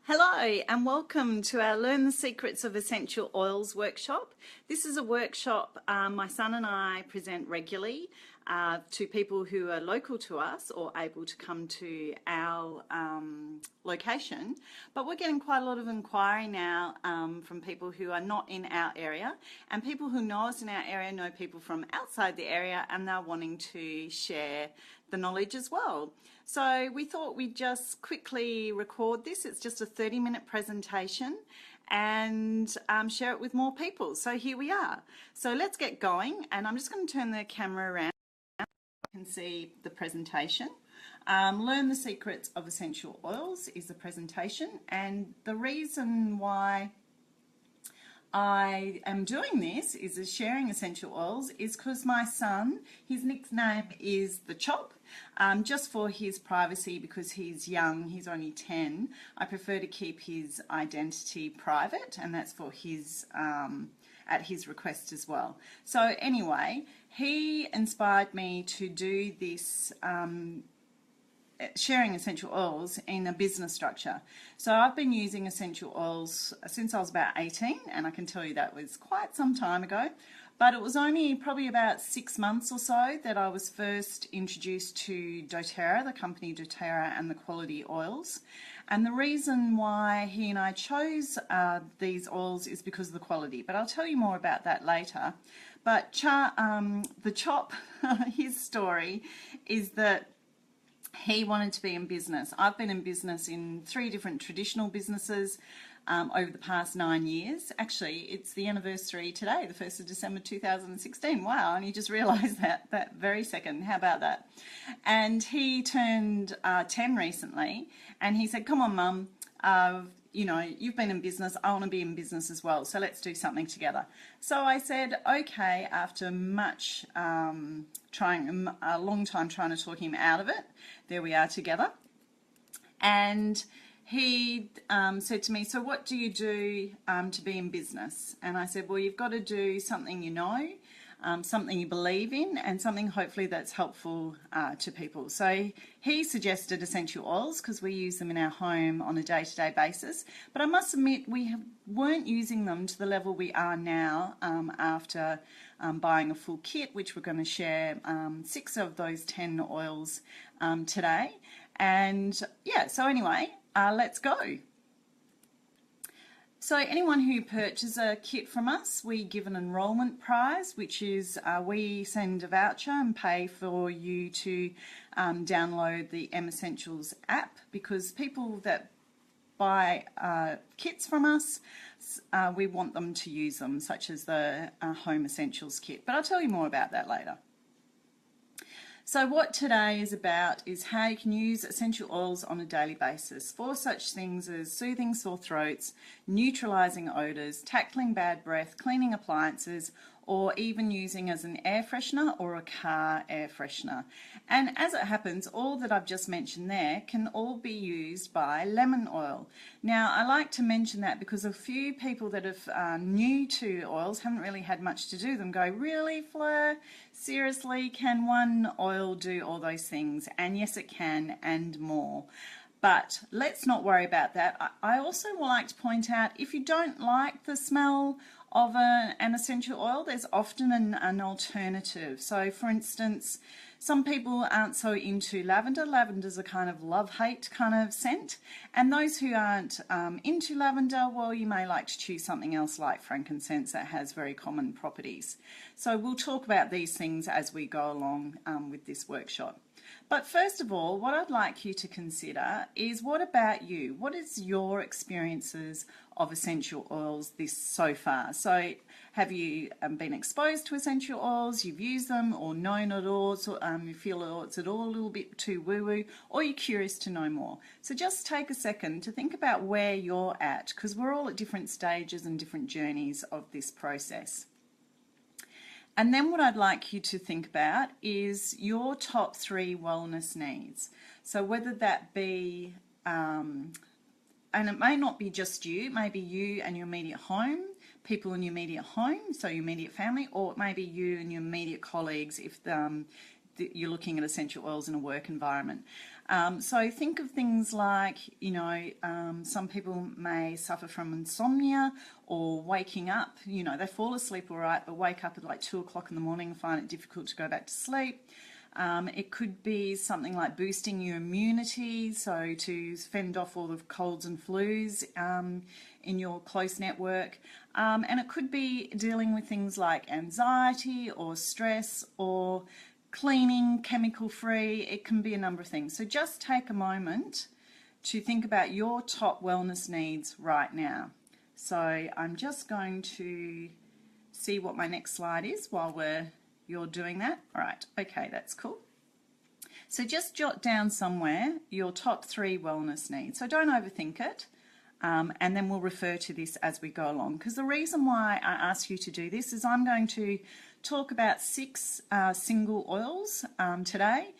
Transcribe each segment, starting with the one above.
Hello and welcome to our Learn the Secrets of Essential Oils workshop. This is a workshop my son and I present regularly to people who are local to us or able to come to our location. But we're getting quite a lot of inquiry now from people who are not in our area, and people who know us in our area know people from outside the area, and they're wanting to share the knowledge as well. So we thought we'd just quickly record this. It's just a 30-minute presentation and share it with more people. So here we are. So let's get going, and I'm just going to turn the camera around so you can see the presentation. Learn the Secrets of Essential Oils is the presentation, and the reason why I am doing this is sharing essential oils is because my son, his nickname is the Chop, just for his privacy because he's young, he's only 10. I prefer to keep his identity private, and that's for his at his request as well. So anyway, he inspired me to do this sharing essential oils in a business structure. So I've been using essential oils since I was about 18, and I can tell you that was quite some time ago, but it was only probably about 6 months or so that I was first introduced to doTERRA, the company doTERRA, and the quality oils. And the reason why he and I chose these oils is because of the quality, but I'll tell you more about that later. But the Chop, his story is that he wanted to be in business. I've been in business in 3 different traditional businesses over the past 9 years. Actually, it's the anniversary today, the 1st of December 2016. Wow, and he just realised that very second. How about that? And he turned 10 recently, and he said, come on, Mum, you know, you've been in business, I want to be in business as well, so let's do something together. So I said, okay, after much trying, a long time trying to talk him out of it, there we are together. And he said to me, so what do you do to be in business? And I said, well, you've got to do something you know, something you believe in, and something hopefully that's helpful to people. So he suggested essential oils because we use them in our home on a day-to-day basis. But I must admit we weren't using them to the level we are now after buying a full kit, which we're going to share 6 of those 10 oils today. And yeah, so anyway, let's go. So anyone who purchases a kit from us, we give an enrolment prize, which is we send a voucher and pay for you to download the M Essentials app, because people that buy kits from us, we want them to use them, such as the Home Essentials kit. But I'll tell you more about that later. So what today is about is how you can use essential oils on a daily basis for such things as soothing sore throats, neutralising odours, tackling bad breath, cleaning appliances, or even using as an air freshener or a car air freshener. And as it happens, all that I've just mentioned there can all be used by lemon oil. Now, I like to mention that because a few people that are new to oils, haven't really had much to do with them, go, really, Fleur? Seriously, can one oil do all those things? And yes, it can, and more. But let's not worry about that. I also would like to point out, if you don't like the smell of an essential oil, there's often an alternative. So for instance, some people aren't so into lavender. Lavender's a kind of love-hate kind of scent. And those who aren't into lavender, well, you may like to choose something else like frankincense that has very common properties. So we'll talk about these things as we go along with this workshop. But first of all, what I'd like you to consider is, what about you? What is your experiences of essential oils so far? So have you been exposed to essential oils, you've used them, or known it all, so you feel it's at all a little bit too woo-woo, or you're curious to know more? So just take a second to think about where you're at, because we're all at different stages and different journeys of this process. And then what I'd like you to think about is your top 3 wellness needs. So whether that be, and it may not be just you, it may be you and your immediate home, people in your immediate home, so your immediate family, or it may be you and your immediate colleagues if you're looking at essential oils in a work environment. So think of things like, some people may suffer from insomnia or waking up, they fall asleep all right, but wake up at like 2 o'clock in the morning and find it difficult to go back to sleep. It could be something like boosting your immunity, so to fend off all the colds and flus in your close network. And it could be dealing with things like anxiety or stress or cleaning, chemical free. It can be a number of things. So just take a moment to think about your top wellness needs right now. So I'm just going to see what my next slide is while you're doing that. All right, okay, that's cool. So just jot down somewhere your top 3 wellness needs. So don't overthink it. And then we'll refer to this as we go along. Because the reason why I ask you to do this is I'm going to talk about 6 single oils today.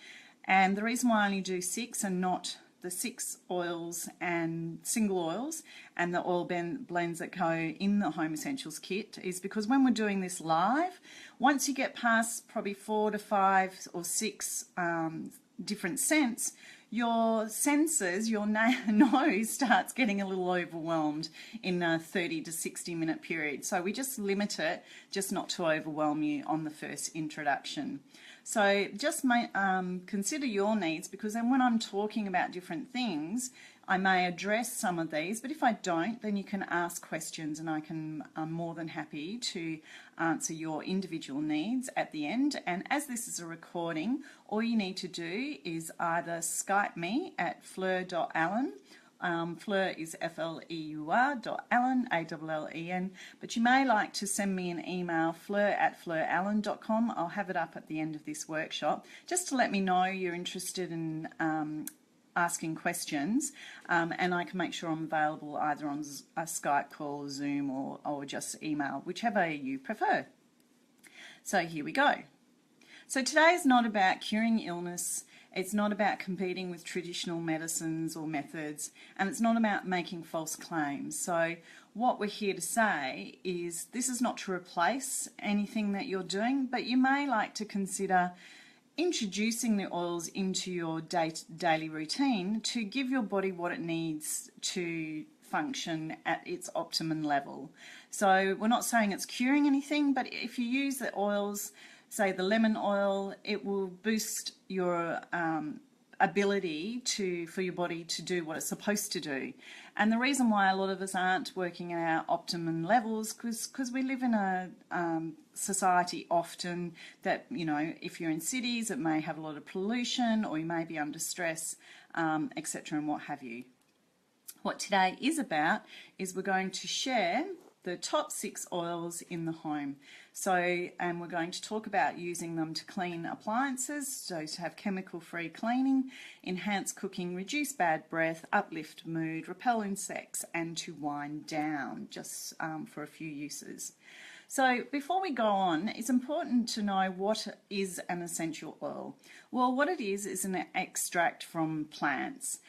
And the reason why I only do 6 and not the 6 oils and single oils and the oil blends that go in the Home Essentials kit is because when we're doing this live, once you get past probably 4 to 5 or 6 different scents, your senses, your nose starts getting a little overwhelmed in a 30 to 60 minute period. So we just limit it, just not to overwhelm you on the first introduction. So just consider your needs, because then when I'm talking about different things, I may address some of these, but if I don't, then you can ask questions and I'm more than happy to answer your individual needs at the end. And as this is a recording, all you need to do is either Skype me at fleur.allen. Fleur is Fleur.Allen, Allen, but you may like to send me an email, fleur@fleurallen.com. I'll have it up at the end of this workshop, just to let me know you're interested in asking questions, and I can make sure I'm available either on a Skype call, Zoom, or just email, whichever you prefer. So here we go. So today is not about curing illness. It's not about competing with traditional medicines or methods, and it's not about making false claims. So what we're here to say is this is not to replace anything that you're doing, but you may like to consider introducing the oils into your daily routine to give your body what it needs to function at its optimum level. So we're not saying it's curing anything, but if you use the oils, say the lemon oil, it will boost your ability for your body to do what it's supposed to do. And the reason why a lot of us aren't working at our optimum levels because we live in a society often that, if you're in cities, it may have a lot of pollution or you may be under stress, etc. and what have you. What today is about is we're going to share the top 6 oils in the home. And we're going to talk about using them to clean appliances, so to have chemical-free cleaning, enhance cooking, reduce bad breath, uplift mood, repel insects, and to wind down, just for a few uses. So before we go on, it's important to know what is an essential oil. Well, what it is an extract from plants.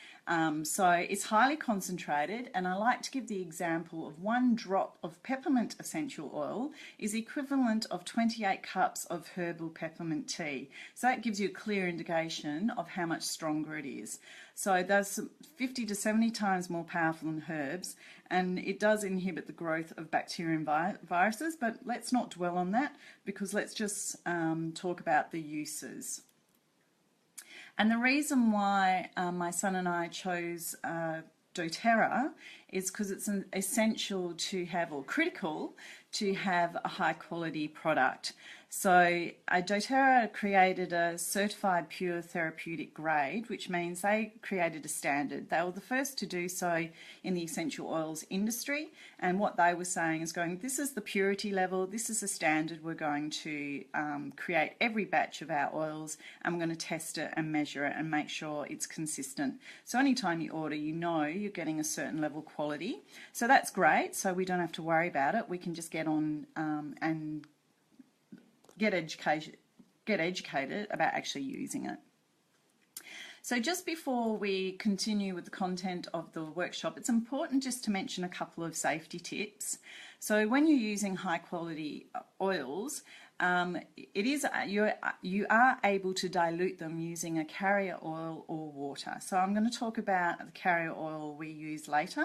So it's highly concentrated, and I like to give the example of 1 drop of peppermint essential oil is equivalent of 28 cups of herbal peppermint tea. So that gives you a clear indication of how much stronger it is. So that's 50 to 70 times more powerful than herbs, and it does inhibit the growth of bacteria and viruses, but let's not dwell on that because let's just talk about the uses. And the reason why my son and I chose doTERRA is because it's essential to have, or critical to have, a high quality product. So doTERRA created a certified pure therapeutic grade, which means they created a standard. They were the first to do so in the essential oils industry, and what they were saying is this is the purity level, this is the standard we're going to create every batch of our oils, and we're going to test it and measure it and make sure it's consistent. So anytime you order, you're getting a certain level of quality. So that's great, so we don't have to worry about it. We can just get on and get educated about actually using it. So just before we continue with the content of the workshop, it's important just to mention a couple of safety tips. So when you're using high quality oils, it is you are able to dilute them using a carrier oil or water. So I'm going to talk about the carrier oil we use later.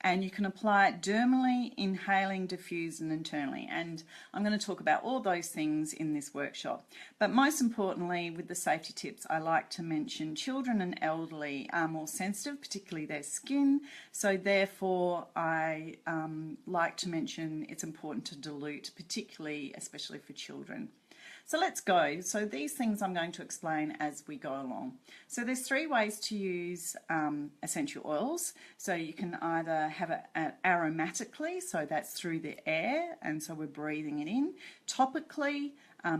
And you can apply it dermally, inhaling, diffuse and internally. And I'm going to talk about all those things in this workshop. But most importantly, with the safety tips, I like to mention children and elderly are more sensitive, particularly their skin. So therefore, I like to mention it's important to dilute, particularly, especially for children. So let's go. So these things I'm going to explain as we go along. So there's 3 ways to use essential oils. So you can either have it aromatically, so that's through the air, and so we're breathing it in. Topically,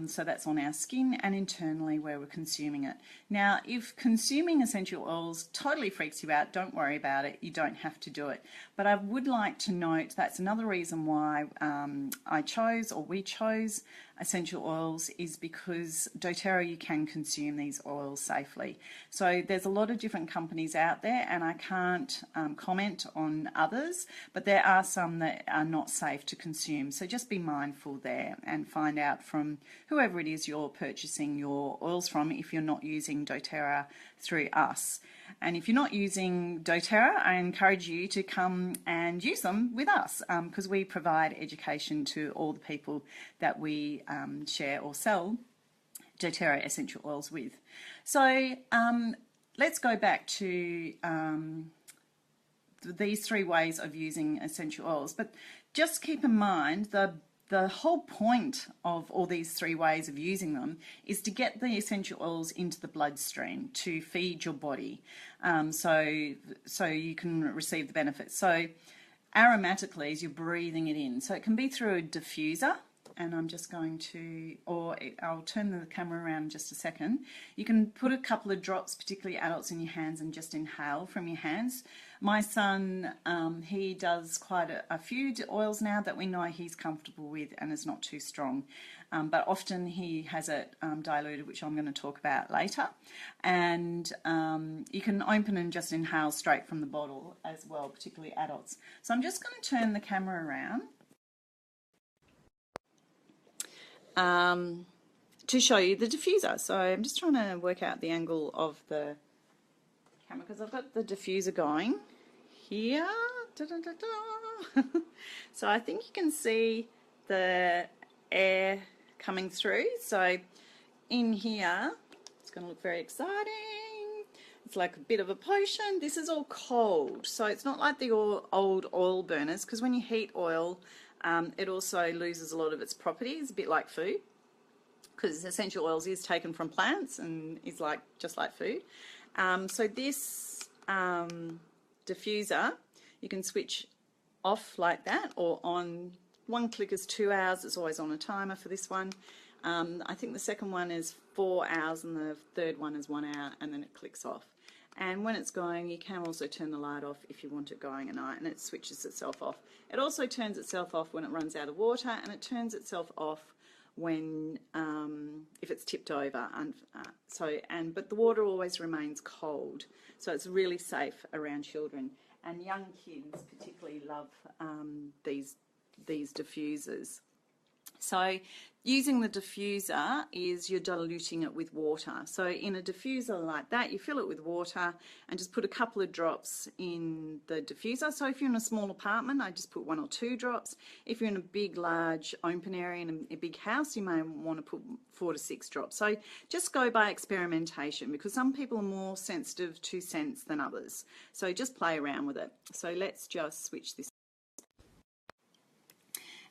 so that's on our skin, and internally where we're consuming it. Now, if consuming essential oils totally freaks you out, don't worry about it. You don't have to do it. But I would like to note that's another reason why we chose essential oils, is because doTERRA, you can consume these oils safely. So there's a lot of different companies out there, and I can't comment on others, but there are some that are not safe to consume. So just be mindful there and find out from whoever it is you're purchasing your oils from if you're not using doTERRA through us. And if you're not using doTERRA, I encourage you to come and use them with us, because we provide education to all the people that we share or sell doTERRA essential oils with. So let's go back to these 3 ways of using essential oils. But just keep in mind the whole point of all these 3 ways of using them is to get the essential oils into the bloodstream to feed your body, so you can receive the benefits. So aromatically is you're breathing it in. So it can be through a diffuser, and I'm just going to, I'll turn the camera around in just a second. You can put a couple of drops, particularly adults, in your hands and just inhale from your hands. My son, he does quite a few oils now that we know he's comfortable with and is not too strong. But often he has it diluted, which I'm going to talk about later. And you can open and just inhale straight from the bottle as well, particularly adults. So I'm just going to turn the camera around to show you the diffuser. So I'm just trying to work out the angle of the camera because I've got the diffuser going here. Da, da, da, da. So I think you can see the air coming through. So in here, it's going to look very exciting. It's like a bit of a potion. This is all cold, so it's not like the old oil burners, because when you heat oil, it also loses a lot of its properties, a bit like food, because essential oils is taken from plants and is just like food. So this diffuser, you can switch off like that or on. One click is 2 hours. It's always on a timer for this one. I think the second one is 4 hours and the third one is 1 hour, and then it clicks off. And when it's going, you can also turn the light off if you want it going at night, and it switches itself off. It also turns itself off when it runs out of water, and it turns itself off when if it's tipped over. But the water always remains cold, so it's really safe around children. And young kids particularly love these diffusers. So using the diffuser is you're diluting it with water. So in a diffuser like that, you fill it with water and just put a couple of drops in the diffuser. So if you're in a small apartment, I just put 1 or 2 drops. If you're in a big, large open area in a big house, you may want to put 4 to 6 drops. So just go by experimentation, because some people are more sensitive to scents than others. So just play around with it. So let's just switch this.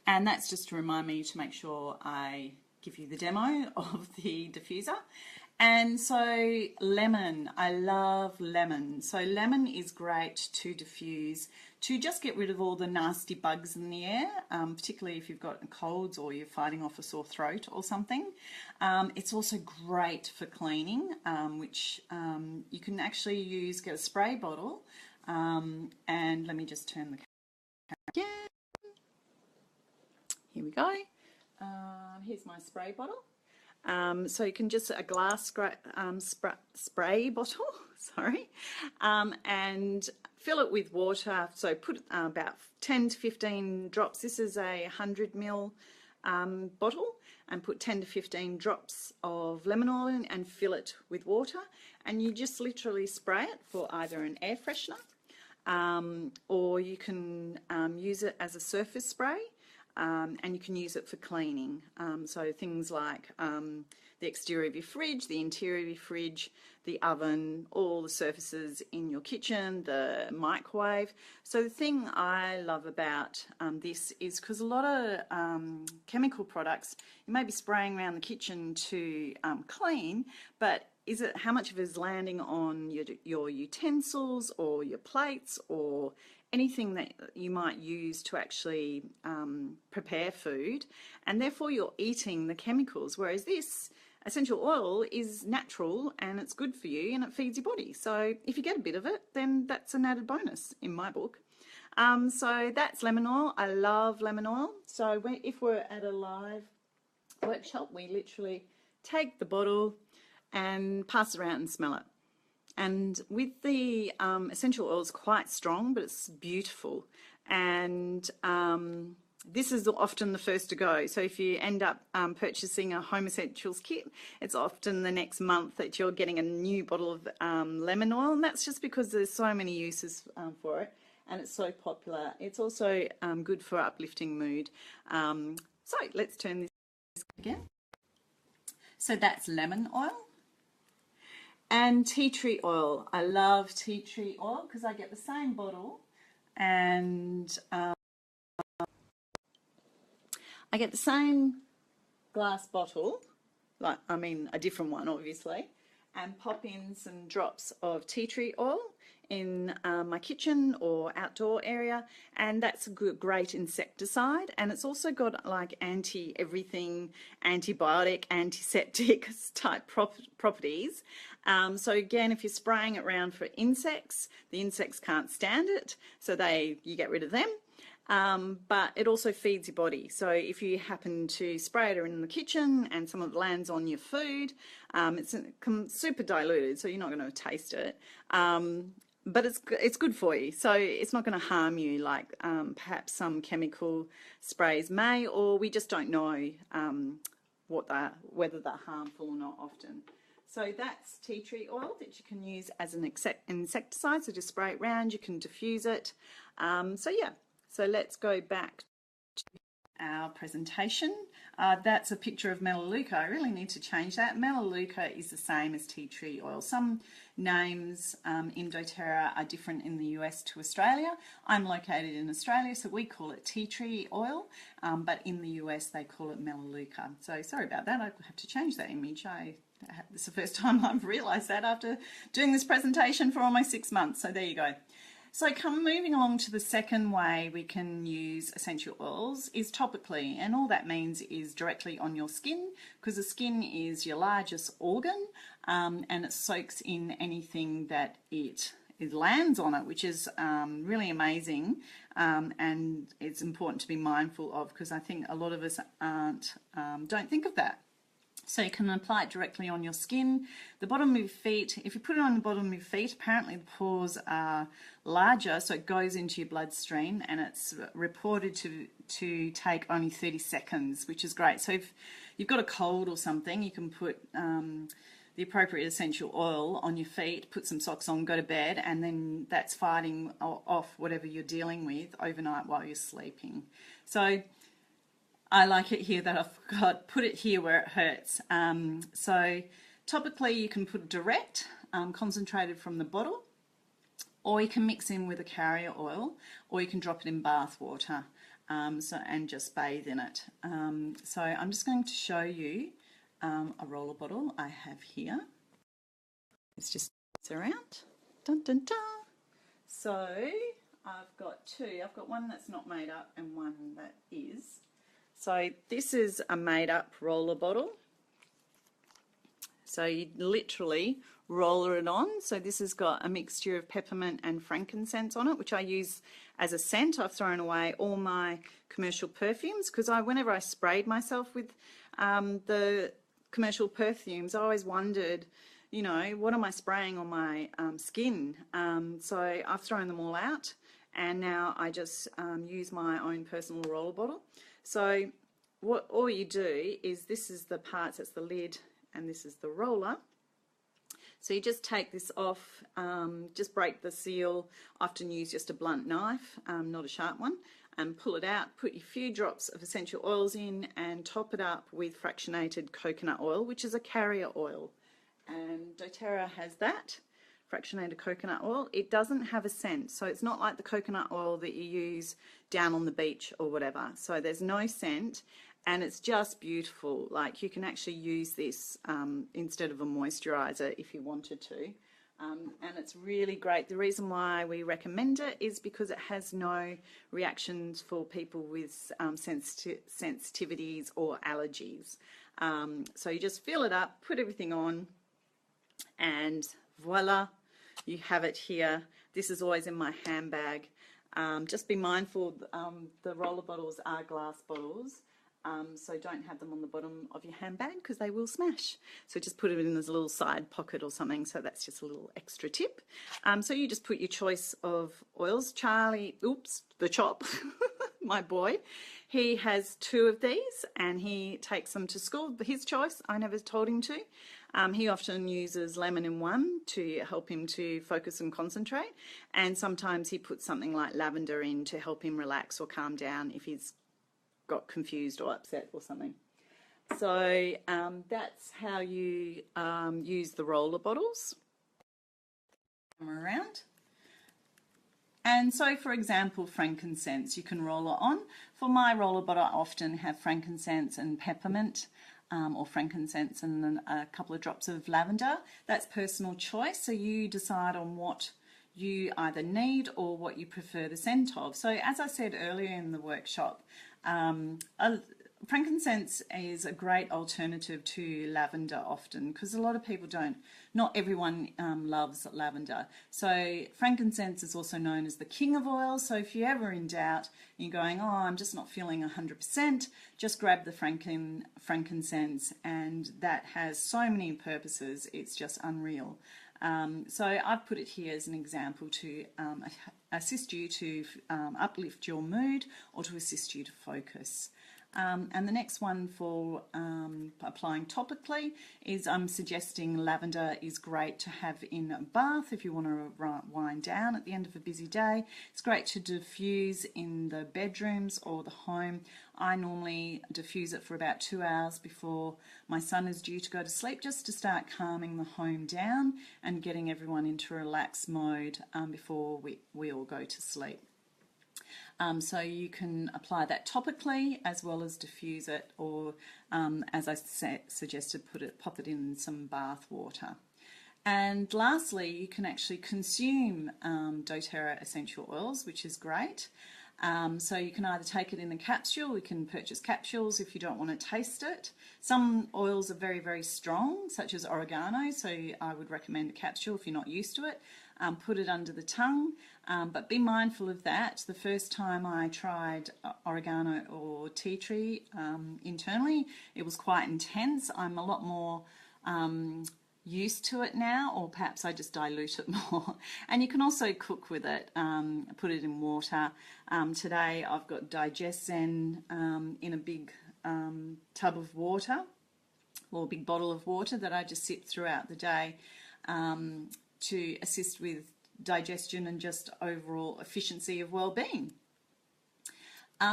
And that's just to remind me to make sure I give you the demo of the diffuser. And so lemon, I love lemon. So lemon is great to diffuse, to just get rid of all the nasty bugs in the air, particularly if you've got colds or you're fighting off a sore throat or something. It's also great for cleaning, which you can actually get a spray bottle. And let me just turn the camera again. Here we go. Here's my spray bottle. So you can just a glass spray bottle, sorry, and fill it with water. So put about 10 to 15 drops. This is a 100 ml bottle. and put 10 to 15 drops of lemon oil in and fill it with water, and you just literally spray it for either an air freshener, or you can use it as a surface spray, and you can use it for cleaning. So things like the exterior of your fridge, the interior of your fridge, the oven, all the surfaces in your kitchen, the microwave. So the thing I love about this is because a lot of chemical products, you may be spraying around the kitchen to clean, but how much of it is landing on your utensils or your plates or anything that you might use to actually prepare food, and therefore you're eating the chemicals, whereas this essential oil is natural and it's good for you and it feeds your body. So if you get a bit of it, then that's an added bonus in my book. So that's lemon oil. I love lemon oil. So if we're at a live workshop, we literally take the bottle and pass it around and smell it. And with the essential oil, it's quite strong, but it's beautiful. And this is often the first to go. So if you end up purchasing a Home Essentials kit, it's often the next month that you're getting a new bottle of lemon oil. And that's just because there's so many uses for it. And it's so popular. It's also good for uplifting mood. So let's turn this again. So that's lemon oil. And tea tree oil. I love tea tree oil because I get the same bottle and I get the same glass bottle, a different one obviously, and pop in some drops of tea tree oil in my kitchen or outdoor area, and that's a great insecticide, and it's also got like anti-everything, antibiotic, antiseptic type properties. So again, if you're spraying it around for insects, the insects can't stand it, so you get rid of them. But it also feeds your body. So if you happen to spray it in the kitchen and some of it lands on your food, it's super diluted, so you're not going to taste it. But it's good for you, so it's not going to harm you like perhaps some chemical sprays may, or we just don't know whether they're harmful or not often. So that's tea tree oil that you can use as an insecticide, so just spray it around, you can diffuse it. So yeah. So let's go back to our presentation. That's a picture of Melaleuca. I really need to change that. Melaleuca is the same as tea tree oil. Some names in doTERRA are different in the US to Australia. I'm located in Australia, so we call it tea tree oil, but in the US they call it Melaleuca. So sorry about that, I have to change that image. This is the first time I've realised that after doing this presentation for almost 6 months. So there you go. So moving along to the second way we can use essential oils is topically, and all that means is directly on your skin, because the skin is your largest organ, and it soaks in anything that it lands on it, which is really amazing, and it's important to be mindful of, because I think a lot of us don't think of that. So you can apply it directly on your skin. The bottom of your feet, if you put it on the bottom of your feet, apparently the pores are larger, so it goes into your bloodstream, and it's reported to take only 30 seconds, which is great. So if you've got a cold or something, you can put the appropriate essential oil on your feet, put some socks on, go to bed, and then that's fighting off whatever you're dealing with overnight while you're sleeping. So I like it here that I've put it here where it hurts. So topically you can put it direct, concentrated from the bottle, or you can mix in with a carrier oil, or you can drop it in bath water and just bathe in it. So I'm just going to show you a roller bottle I have here. Let's just mix around. Dun, dun, dun. So I've got two. I've got one that's not made up and one that is. So this is a made up roller bottle. So you literally roller it on. So this has got a mixture of peppermint and frankincense on it, which I use as a scent. I've thrown away all my commercial perfumes because whenever I sprayed myself with the commercial perfumes, I always wondered, you know, what am I spraying on my skin? So I've thrown them all out, and now I just use my own personal roller bottle. So what all you do is, this is the parts, that's the lid, and this is the roller. So you just take this off, just break the seal, often use just a blunt knife, not a sharp one, and pull it out, put a few drops of essential oils in and top it up with fractionated coconut oil, which is a carrier oil. And doTERRA has that, fractionated coconut oil. It doesn't have a scent, so it's not like the coconut oil that you use down on the beach or whatever. So there's no scent, and it's just beautiful. Like, you can actually use this instead of a moisturizer if you wanted to. And it's really great. The reason why we recommend it is because it has no reactions for people with sensitivities or allergies. So you just fill it up, put everything on, and voila, you have it here. This is always in my handbag. Just be mindful, the roller bottles are glass bottles. So don't have them on the bottom of your handbag because they will smash. So just put it in as a little side pocket or something. So that's just a little extra tip. So you just put your choice of oils. Charlie, oops, the chop, my boy, he has 2 of these and he takes them to school. His choice, I never told him to. He often uses lemon in one to help him to focus and concentrate. And sometimes he puts something like lavender in to help him relax or calm down if he's got confused or upset or something. So that's how you use the roller bottles. Come around. And so, for example, frankincense, you can roll it on. For my roller bottle, I often have frankincense and peppermint, or frankincense and then a couple of drops of lavender. That's personal choice, so you decide on what you either need or what you prefer the scent of. So as I said earlier in the workshop, frankincense is a great alternative to lavender often, because a lot of people don't, not everyone loves lavender. So frankincense is also known as the king of oils. So if you're ever in doubt, you're going, oh, I'm just not feeling 100%, just grab the frankincense, and that has so many purposes, it's just unreal. So I've put it here as an example to assist you to uplift your mood or to assist you to focus. And the next one for applying topically is I'm suggesting lavender is great to have in a bath if you want to wind down at the end of a busy day. It's great to diffuse in the bedrooms or the home. I normally diffuse it for about 2 hours before my son is due to go to sleep, just to start calming the home down and getting everyone into relaxed mode before we all go to sleep. So you can apply that topically as well as diffuse it, or as I suggested, pop it in some bath water. And lastly, you can actually consume doTERRA essential oils, which is great. So you can either take it in a capsule, you can purchase capsules if you don't want to taste it. Some oils are very, very strong, such as oregano, so I would recommend a capsule if you're not used to it. Put it under the tongue, but be mindful of that. The first time I tried oregano or tea tree internally, it was quite intense. I'm a lot more used to it now, or perhaps I just dilute it more. And you can also cook with it, put it in water. Today I've got DigestZen in a big tub of water, or a big bottle of water that I just sip throughout the day to assist with digestion and just overall efficiency of well-being.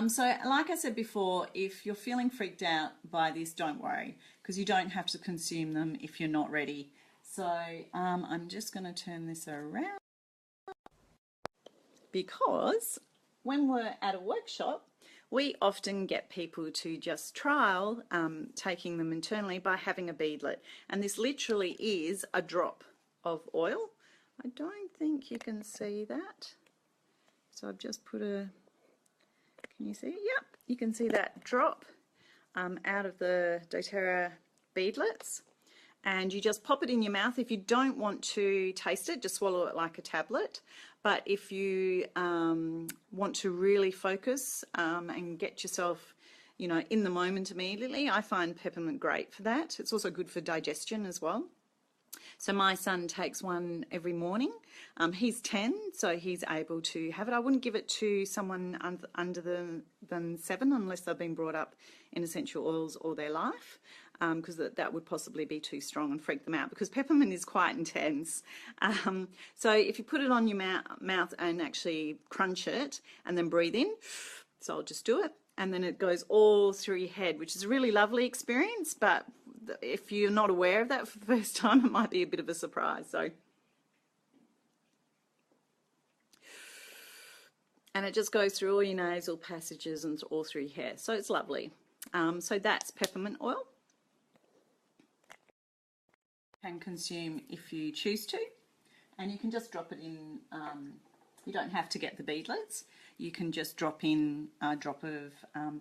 So like I said before, if you're feeling freaked out by this, don't worry, because you don't have to consume them if you're not ready. So I'm just going to turn this around, because when we're at a workshop, we often get people to just trial taking them internally by having a beadlet. And this literally is a drop of oil. I don't think you can see that. So I've just put a, can you see? Yep, you can see that drop out of the doTERRA beadlets. And you just pop it in your mouth. If you don't want to taste it, just swallow it like a tablet. But if you want to really focus and get yourself, you know, in the moment immediately, I find peppermint great for that. It's also good for digestion as well. So my son takes one every morning. He's 10, so he's able to have it. I wouldn't give it to someone under than 7 unless they've been brought up in essential oils all their life, because that would possibly be too strong and freak them out, because peppermint is quite intense. So if you put it on your mouth and actually crunch it and then breathe in, so I'll just do it, and then it goes all through your head, which is a really lovely experience, but if you're not aware of that for the first time, it might be a bit of a surprise. So, and it just goes through all your nasal passages and all through your hair, so it's lovely. So that's peppermint oil. You can consume if you choose to, and you can just drop it in. You don't have to get the beadlets. You can just drop in a drop of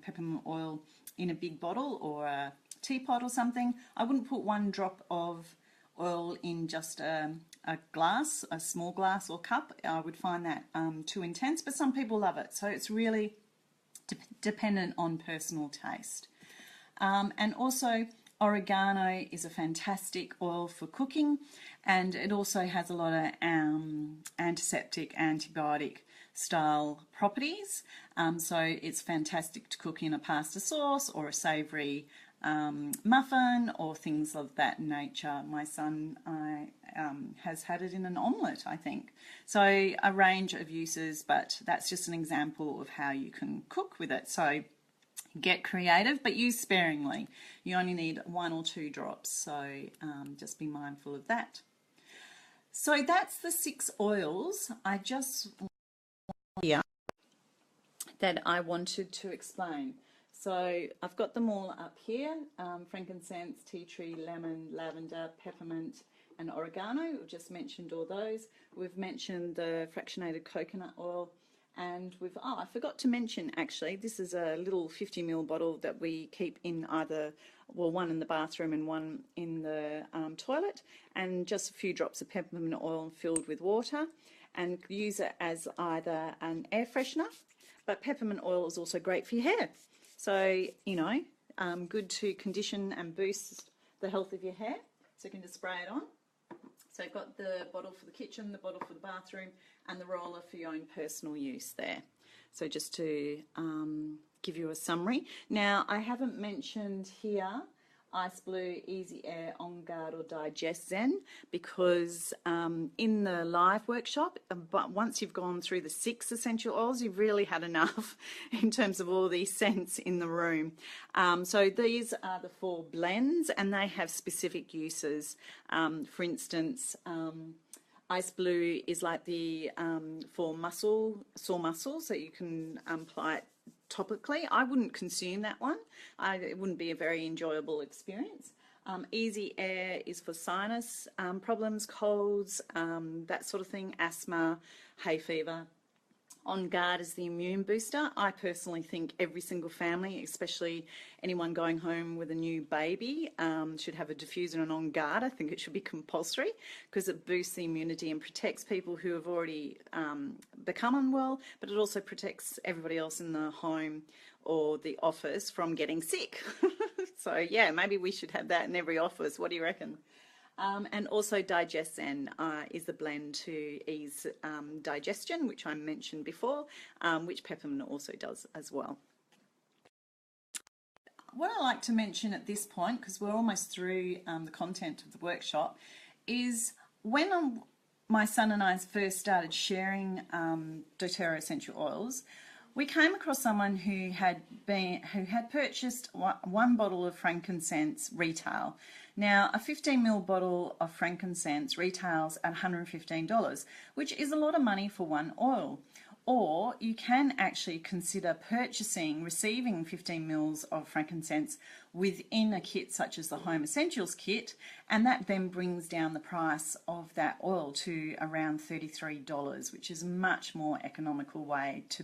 peppermint oil in a big bottle or a teapot or something. I wouldn't put 1 drop of oil in just a glass, a small glass or cup. I would find that too intense, but some people love it. So it's really dependent on personal taste. And also, oregano is a fantastic oil for cooking, and it also has a lot of antiseptic, antibiotic style properties. So it's fantastic to cook in a pasta sauce or a savoury muffin or things of that nature. My son has had it in an omelette, I think. So a range of uses, but that's just an example of how you can cook with it. So get creative, but use sparingly. You only need 1 or 2 drops, so just be mindful of that. So that's the 6 oils I just here that I wanted to explain. So I've got them all up here: frankincense, tea tree, lemon, lavender, peppermint, and oregano. We've just mentioned all those. We've mentioned the fractionated coconut oil, and I forgot to mention, actually, this is a little 50 ml bottle that we keep in one in the bathroom and one in the toilet, and just a few drops of peppermint oil filled with water, and use it as either an air freshener, but peppermint oil is also great for your hair. So, good to condition and boost the health of your hair. So you can just spray it on. So you've got the bottle for the kitchen, the bottle for the bathroom, and the roller for your own personal use there. So just to give you a summary. Now, I haven't mentioned here Ice Blue, Easy Air, On Guard or Digest Zen, because in the live workshop, but once you've gone through the 6 essential oils, you've really had enough in terms of all these scents in the room. So these are the 4 blends, and they have specific uses. For instance, Ice Blue is like the for sore muscles, so you can apply it topically. I wouldn't consume that one. It wouldn't be a very enjoyable experience. Easy Air is for sinus problems, colds, that sort of thing, asthma, hay fever. On Guard is the immune booster. I personally think every single family, especially anyone going home with a new baby, should have a diffuser and On Guard. I think it should be compulsory because it boosts the immunity and protects people who have already become unwell, but it also protects everybody else in the home or the office from getting sick. So yeah, maybe we should have that in every office. What do you reckon? And also Digest Zen is the blend to ease digestion, which I mentioned before, which peppermint also does as well. What I like to mention at this point, because we're almost through the content of the workshop, is when my son and I first started sharing doTERRA essential oils, we came across someone who had purchased 1 bottle of frankincense retail. Now, a 15 ml bottle of frankincense retails at $115, which is a lot of money for 1 oil. Or you can actually consider receiving 15 mils of frankincense within a kit such as the Home Essentials kit, and that then brings down the price of that oil to around $33, which is a much more economical way to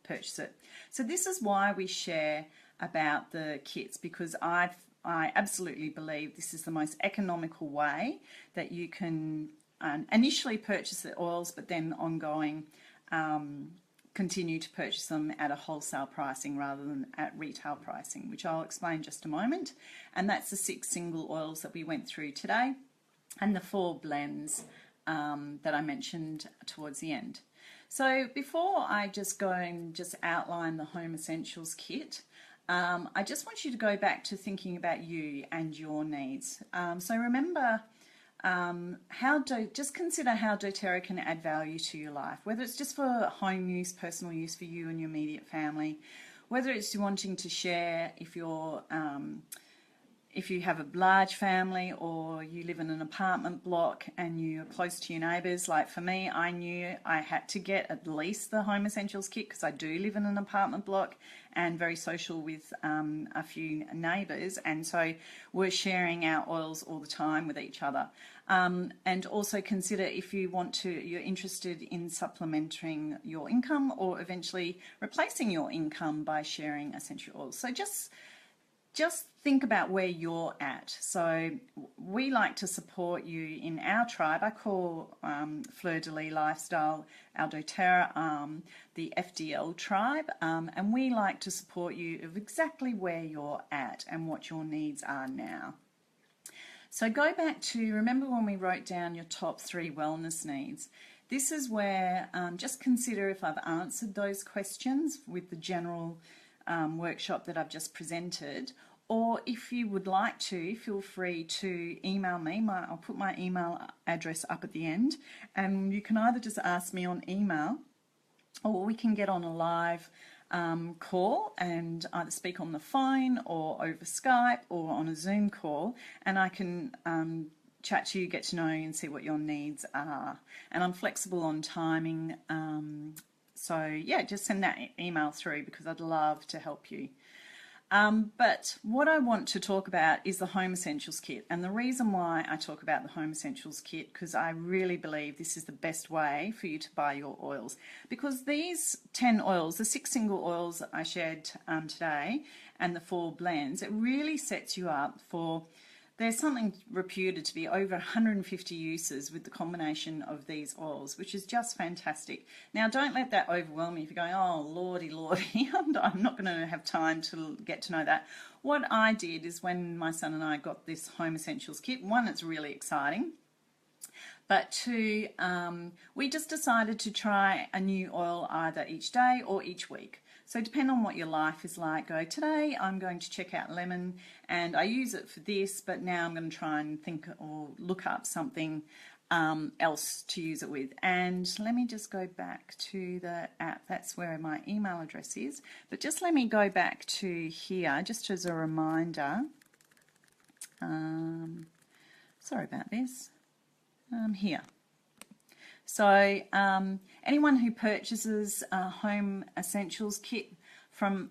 purchase it. So this is why we share about the kits, because I absolutely believe this is the most economical way that you can initially purchase the oils, but then ongoing continue to purchase them at a wholesale pricing rather than at retail pricing, which I'll explain in just a moment. And that's the 6 single oils that we went through today. and the 4 blends that I mentioned towards the end. So before I just go and just outline the Home Essentials kit, I just want you to go back to thinking about you and your needs. So remember, just consider how doTERRA can add value to your life, whether it's just for home use, personal use for you and your immediate family, whether it's wanting to share if you have a large family or you live in an apartment block and you're close to your neighbours. Like for me, I knew I had to get at least the Home Essentials kit because I do live in an apartment block and very social with a few neighbours, and so we're sharing our oils all the time with each other. And also consider if you're interested in supplementing your income or eventually replacing your income by sharing essential oils. So just think about where you're at. So we like to support you in our tribe. I call Fleur de Lis Lifestyle our doTERRA, the FDL tribe, and we like to support you of exactly where you're at and what your needs are now. So go back to, remember when we wrote down your top 3 wellness needs? This is where, just consider if I've answered those questions with the general workshop that I've just presented, or if you would like to, feel free to email me. I'll put my email address up at the end, and you can either just ask me on email, or we can get on a live call and either speak on the phone or over Skype or on a Zoom call, and I can chat to you, get to know you and see what your needs are. And I'm flexible on timing, so yeah, just send that email through because I'd love to help you. But what I want to talk about is the Home Essentials kit, and the reason why I talk about the Home Essentials kit, because I really believe this is the best way for you to buy your oils, because these 10 oils, the 6 single oils that I shared today and the 4 blends, it really sets you up for, there's something reputed to be over 150 uses with the combination of these oils, which is just fantastic. Now, don't let that overwhelm you if you're going, oh, lordy, I'm not going to have time to get to know that. What I did is when my son and I got this Home Essentials kit, 1, it's really exciting. But 2, we just decided to try a new oil either each day or each week. So depend on what your life is like. Go, today I'm going to check out lemon and I use it for this, but now I'm going to try and think or look up something else to use it with. And let me just go back to the app. That's where my email address is. But just let me go back to here, just as a reminder. Sorry about this. Here. So anyone who purchases a Home Essentials kit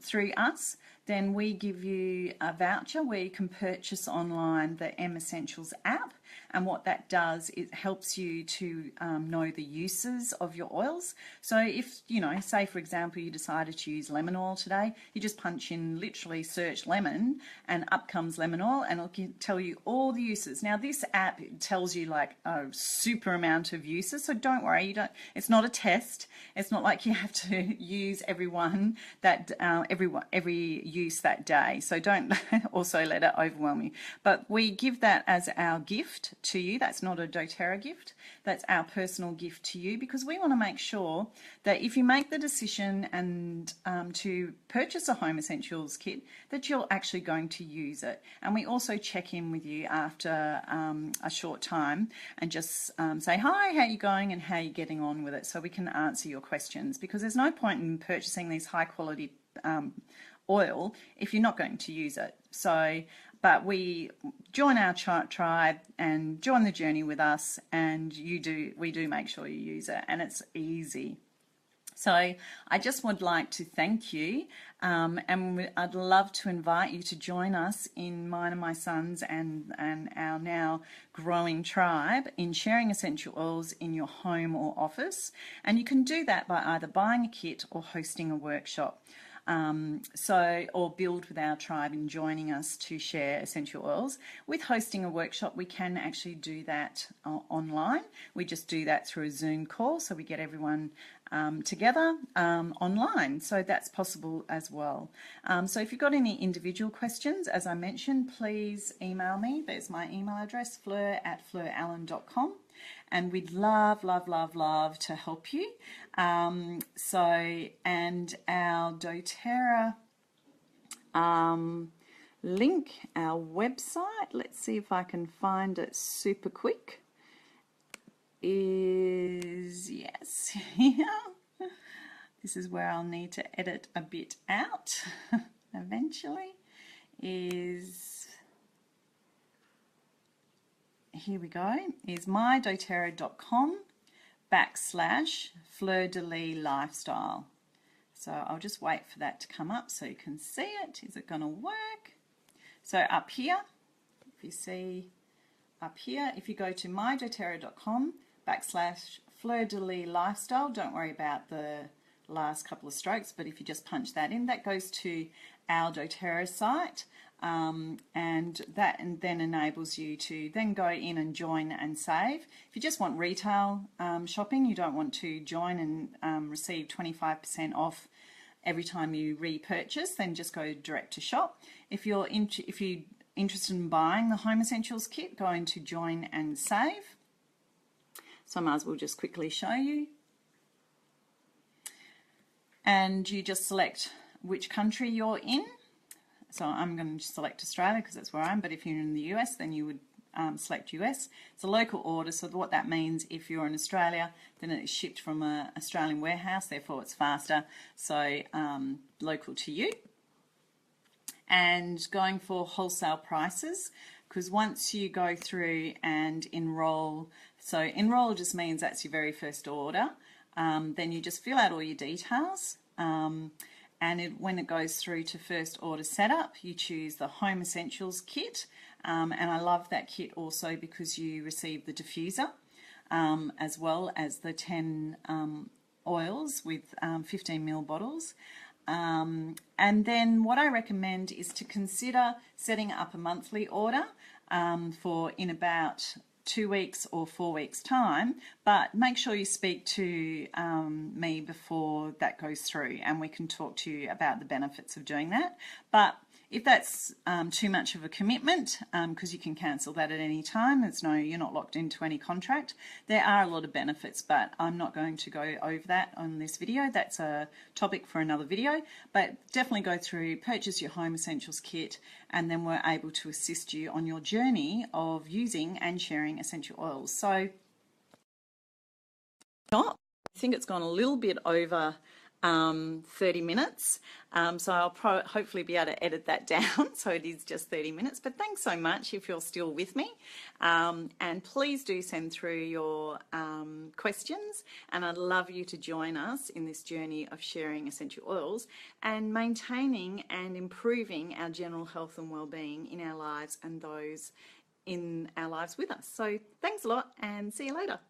through us, then we give you a voucher where you can purchase online the M Essentials app. And what that does, it helps you to know the uses of your oils. So if, say for example, you decided to use lemon oil today, you just punch in, literally search lemon, and up comes lemon oil, and it'll tell you all the uses. Now this app tells you like a super amount of uses, so don't worry, it's not a test. It's not like you have to use every use that day. So don't also let it overwhelm you. But we give that as our gift to you. That's not a doTERRA gift. That's our personal gift to you, because we want to make sure that if you make the decision and to purchase a Home Essentials kit, that you're actually going to use it. And we also check in with you after a short time and just say, hi, how are you going and how are you getting on with it, so we can answer your questions, because there's no point in purchasing these high quality oil if you're not going to use it. So but we join our tribe and join the journey with us, and we do make sure you use it, and it's easy. So I just would like to thank you, and I'd love to invite you to join us in mine and my son's and our now growing tribe in sharing essential oils in your home or office. And you can do that by either buying a kit or hosting a workshop. Or build with our tribe in joining us to share essential oils. With hosting a workshop, we can actually do that online. We just do that through a Zoom call, so we get everyone together online, so that's possible as well. So if you've got any individual questions, as I mentioned, please email me. There's my email address, fleur@fleurallen.com, and we'd love to help you. And our doTERRA link, our website, let's see if I can find it super quick, is, yes, here. This is where I'll need to edit a bit out eventually, is, here we go, is mydoterra.com/Fleur de Lis lifestyle. So I'll just wait for that to come up so you can see it. Is it going to work? So up here, if you see up here, if you go to mydoterra.com/Fleur de Lis lifestyle, don't worry about the last couple of strokes, but if you just punch that in, that goes to our doTERRA site, and that then enables you to then go in and join and save. If you just want retail shopping, you don't want to join and receive 25% off every time you repurchase, then just go direct to shop. If you're interested in buying the Home Essentials kit, go into join and save. So I might as well just quickly show you. And you just select which country you're in. So I'm going to select Australia because that's where I am, but if you're in the US, then you would select US. It's a local order, so what that means, if you're in Australia, then it is shipped from an Australian warehouse, therefore it's faster, so local to you. And going for wholesale prices, because once you go through and enroll, so enroll just means that's your very first order, then you just fill out all your details, and when it goes through to first order setup, you choose the Home Essentials kit, and I love that kit also because you receive the diffuser as well as the 10 oils with 15ml bottles. And then what I recommend is to consider setting up a monthly order for in about 2 weeks or 4 weeks time, but make sure you speak to me before that goes through, and we can talk to you about the benefits of doing that. But if that's too much of a commitment, because you can cancel that at any time, you're not locked into any contract. There are a lot of benefits, but I'm not going to go over that on this video. That's a topic for another video, but definitely go through, purchase your Home Essentials kit, and then we're able to assist you on your journey of using and sharing essential oils. So I think it's gone a little bit over 30 minutes, so I'll hopefully be able to edit that down so it is just 30 minutes, but thanks so much if you're still with me, and please do send through your questions, and I'd love you to join us in this journey of sharing essential oils and maintaining and improving our general health and well-being in our lives and those in our lives with us. So thanks a lot, and see you later.